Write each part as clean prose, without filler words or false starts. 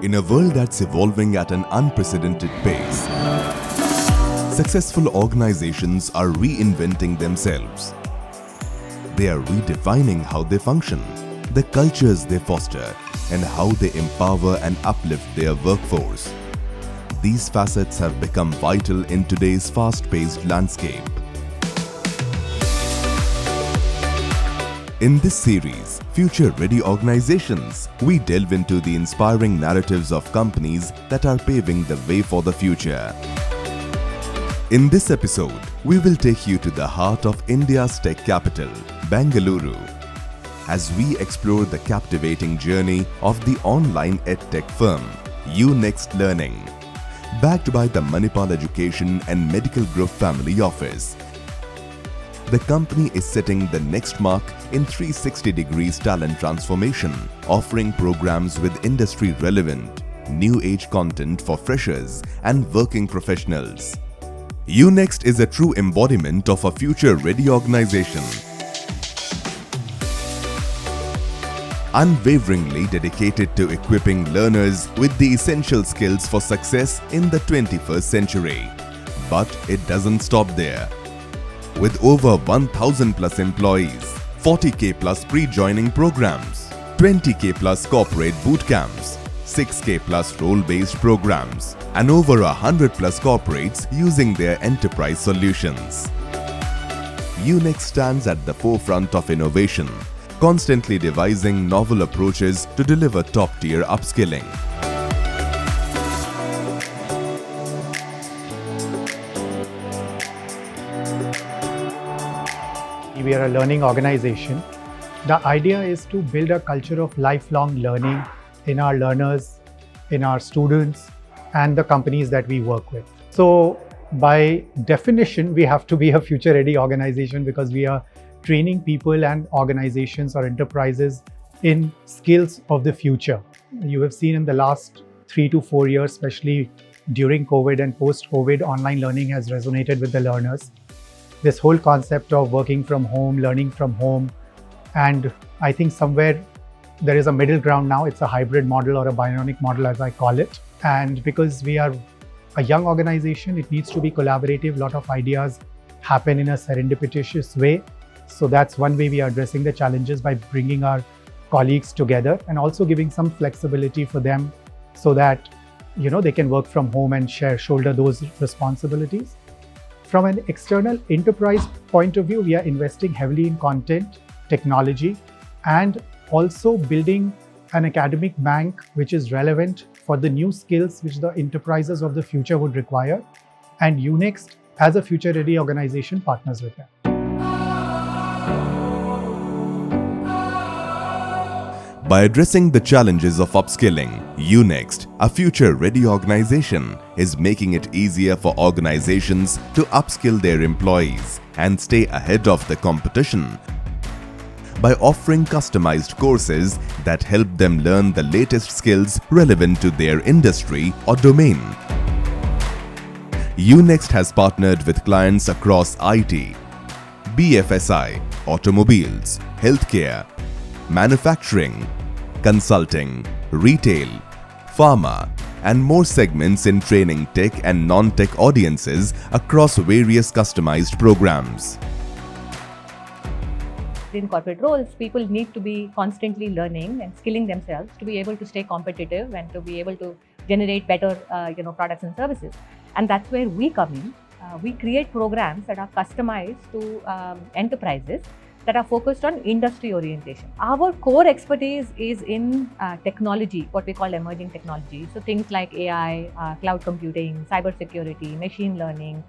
In a world that's evolving at an unprecedented pace, successful organizations are reinventing themselves. They are redefining how they function, the cultures they foster, and how they empower and uplift their workforce. These facets have become vital in today's fast-paced landscape. In this series, Future Ready Organizations, we delve into the inspiring narratives of companies that are paving the way for the future. In this episode, we will take you to the heart of India's tech capital, Bengaluru, as we explore the captivating journey of the online edtech firm, UNext Learning. Backed by the Manipal Education and Medical Group Family Office, the company is setting the next mark in 360 degrees talent transformation, offering programs with industry-relevant, new-age content for freshers and working professionals. UNext is a true embodiment of a future-ready organization, unwaveringly dedicated to equipping learners with the essential skills for success in the 21st century. But it doesn't stop there. With over 1,000 plus employees, 40K plus pre-joining programs, 20K plus corporate boot camps, 6K plus role-based programs, and over 100 plus corporates using their enterprise solutions. UNext stands at the forefront of innovation, constantly devising novel approaches to deliver top-tier upskilling. We are a learning organization. The idea is to build a culture of lifelong learning in our learners, in our students, and the companies that we work with. So by definition, we have to be a future-ready organization because we are training people and organizations or enterprises in skills of the future. You have seen in the last 3 to 4 years, especially during COVID and post-COVID, online learning has resonated with the learners. This whole concept of working from home, learning from home, and I think somewhere there is a middle ground now. It's a hybrid model or a bionic model, as I call it. And because we are a young organization, it needs to be collaborative. A lot of ideas happen in a serendipitous way. So that's one way we are addressing the challenges, by bringing our colleagues together and also giving some flexibility for them so that they can work from home and shoulder those responsibilities. From an external enterprise point of view, we are investing heavily in content, technology, and also building an academic bank which is relevant for the new skills which the enterprises of the future would require. And UNext, as a future-ready organization, partners with them. By addressing the challenges of upskilling, UNext, a future-ready organization, is making it easier for organizations to upskill their employees and stay ahead of the competition by offering customized courses that help them learn the latest skills relevant to their industry or domain. UNext has partnered with clients across IT, BFSI, automobiles, healthcare, manufacturing, consulting, retail, pharma, and more segments in training tech and non-tech audiences across various customized programs. In corporate roles, people need to be constantly learning and skilling themselves to be able to stay competitive and to be able to generate better products and services. And that's where we come in. We create programs that are customized to enterprises that are focused on industry orientation. Our core expertise is in technology, what we call emerging technology. So things like AI, cloud computing, cybersecurity, machine learning,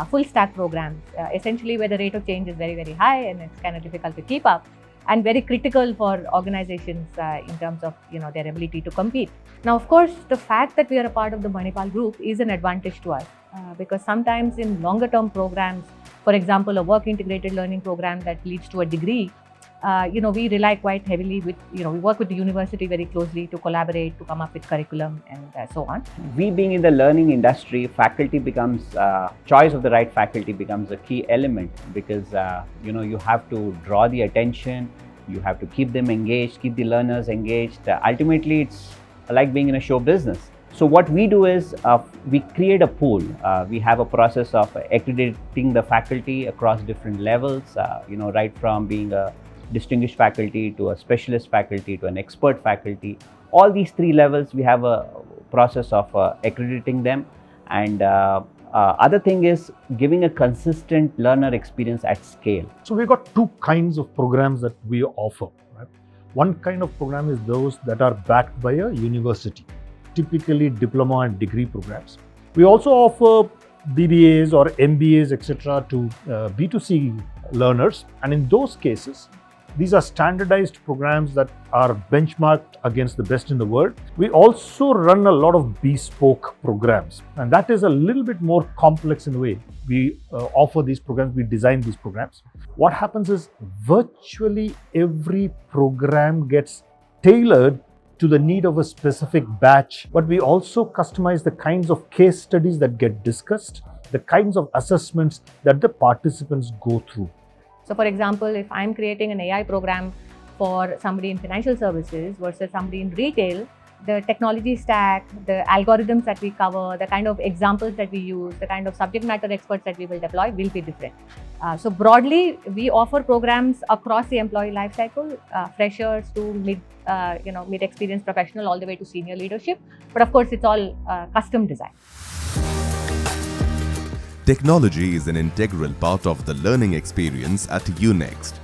full stack programs, essentially where the rate of change is very, very high and it's kind of difficult to keep up, and very critical for organizations in terms of their ability to compete. Now, of course, the fact that we are a part of the Manipal group is an advantage to us because sometimes in longer term programs, for example, a work integrated learning program that leads to a degree, we rely quite heavily with, we work with the university very closely to collaborate, to come up with curriculum and so on. We being in the learning industry, faculty becomes, choice of the right faculty becomes a key element because, you have to draw the attention, you have to keep them engaged, keep the learners engaged. Ultimately, it's like being in a show business. So what we do is we create a pool. We have a process of accrediting the faculty across different levels, right from being a distinguished faculty to a specialist faculty to an expert faculty. All these 3 levels, we have a process of accrediting them. And other thing is giving a consistent learner experience at scale. So we've got 2 kinds of programs that we offer. Right? One kind of program is those that are backed by a university, typically diploma and degree programs. We also offer BBAs or MBAs, etc. to B2C learners, and in those cases, these are standardized programs that are benchmarked against the best in the world. We also run a lot of bespoke programs, and that is a little bit more complex in a way. We offer these programs, we design these programs. What happens is virtually every program gets tailored to the need of a specific batch, but we also customize the kinds of case studies that get discussed, the kinds of assessments that the participants go through. So for example, if I'm creating an AI program for somebody in financial services versus somebody in retail, the technology stack, the algorithms that we cover, the kind of examples that we use, the kind of subject matter experts that we will deploy will be different. So broadly, we offer programs across the employee life cycle, freshers to mid-experienced professional all the way to senior leadership. But of course, it's all custom design. Technology is an integral part of the learning experience at UNext.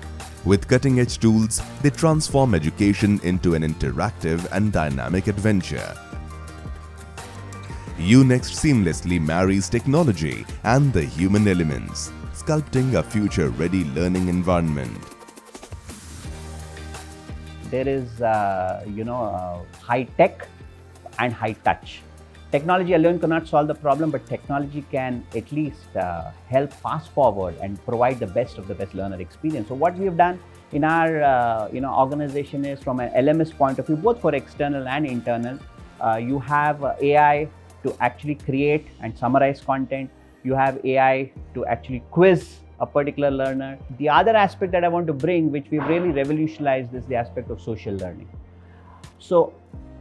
With cutting-edge tools, they transform education into an interactive and dynamic adventure. UNext seamlessly marries technology and the human elements, sculpting a future-ready learning environment. There is, high tech and high touch. Technology alone cannot solve the problem, but technology can at least help fast forward and provide the best of the best learner experience. So what we have done in our organization is, from an LMS point of view, both for external and internal, you have AI to actually create and summarize content. You have AI to actually quiz a particular learner. The other aspect that I want to bring, which we've really revolutionized, is the aspect of social learning. So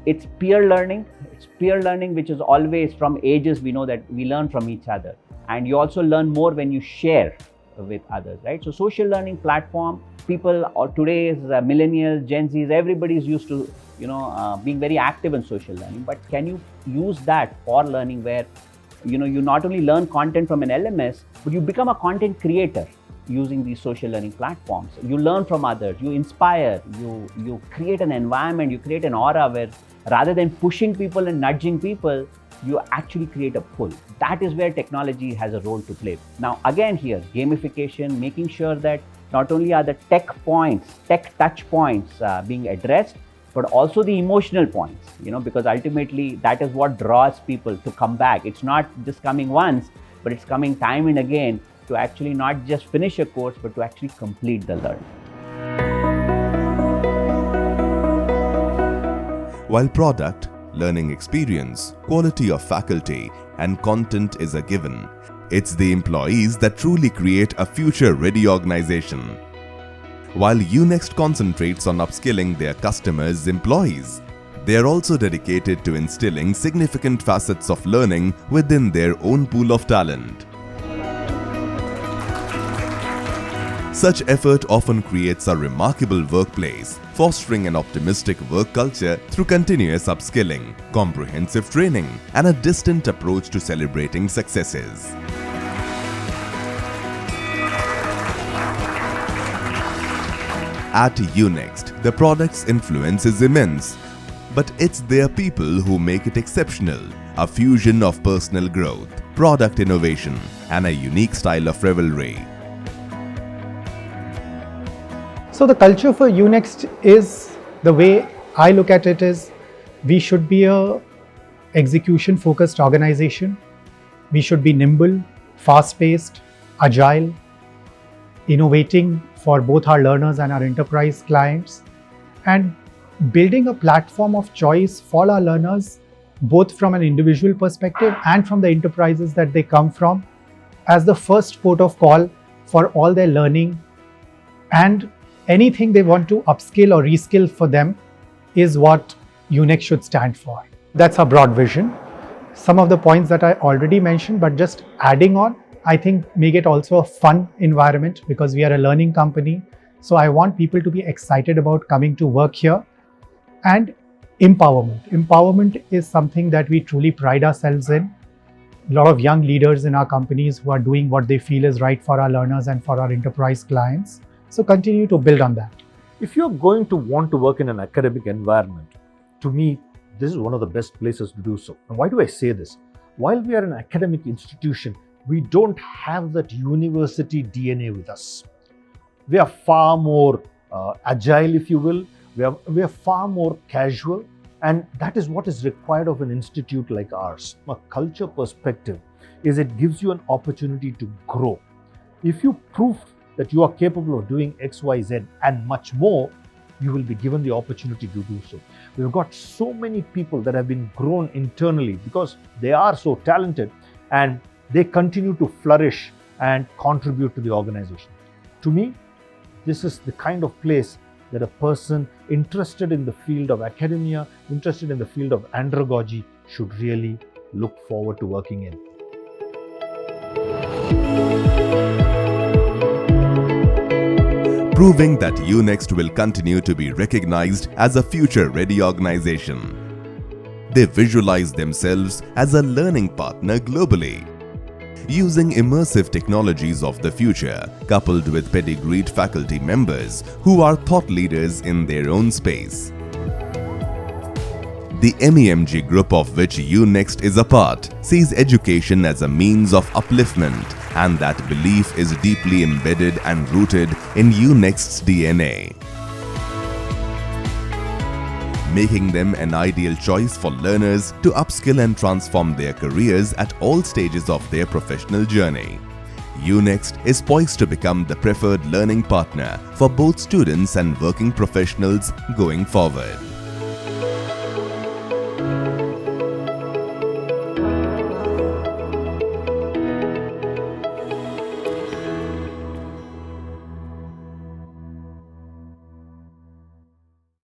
it's peer learning. It's peer learning, which is always, from ages, we know that we learn from each other. And you also learn more when you share with others, right? So social learning platform, people today's millennials, Gen Zs, everybody's used to, being very active in social learning. But can you use that for learning where, you not only learn content from an LMS, but you become a content creator using these social learning platforms. You learn from others, you inspire, you create an environment, you create an aura where, rather than pushing people and nudging people, you actually create a pull. That is where technology has a role to play. Now, again here, gamification, making sure that not only are the tech touch points being addressed, but also the emotional points, because ultimately that is what draws people to come back. It's not just coming once, but it's coming time and again to actually not just finish a course, but to actually complete the learning. While product, learning experience, quality of faculty, and content is a given, it's the employees that truly create a future-ready organization. While UNext concentrates on upskilling their customers' employees, they are also dedicated to instilling significant facets of learning within their own pool of talent. Such effort often creates a remarkable workplace, fostering an optimistic work culture through continuous upskilling, comprehensive training, and a distant approach to celebrating successes. At UNext, the product's influence is immense, but it's their people who make it exceptional, a fusion of personal growth, product innovation, and a unique style of revelry. So the culture for UNext is, the way I look at it is, we should be a execution-focused organization. We should be nimble, fast-paced, agile, innovating for both our learners and our enterprise clients, and building a platform of choice for our learners, both from an individual perspective and from the enterprises that they come from, as the first port of call for all their learning, and anything they want to upskill or reskill for them is what UNext should stand for. That's our broad vision. Some of the points that I already mentioned, but just adding on, I think make it also a fun environment because we are a learning company. So I want people to be excited about coming to work here. And empowerment. Empowerment is something that we truly pride ourselves in. A lot of young leaders in our companies who are doing what they feel is right for our learners and for our enterprise clients. So continue to build on that. If you're going to want to work in an academic environment, to me, this is one of the best places to do so. And why do I say this? While we are an academic institution, we don't have that university DNA with us. We are far more agile, if you will. We are far more casual, and that is what is required of an institute like ours. From a culture perspective, is it gives you an opportunity to grow. If you prove that you are capable of doing X, Y, Z and much more, you will be given the opportunity to do so. We've got so many people that have been grown internally because they are so talented and they continue to flourish and contribute to the organization. To me, this is the kind of place that a person interested in the field of academia, interested in the field of andragogy should really look forward to working in. Proving that UNext will continue to be recognized as a future-ready organization. They visualize themselves as a learning partner globally, using immersive technologies of the future, coupled with pedigreed faculty members who are thought leaders in their own space. The MEMG group of which UNext is a part sees education as a means of upliftment, and that belief is deeply embedded and rooted in UNext's DNA, making them an ideal choice for learners to upskill and transform their careers at all stages of their professional journey. UNext is poised to become the preferred learning partner for both students and working professionals going forward.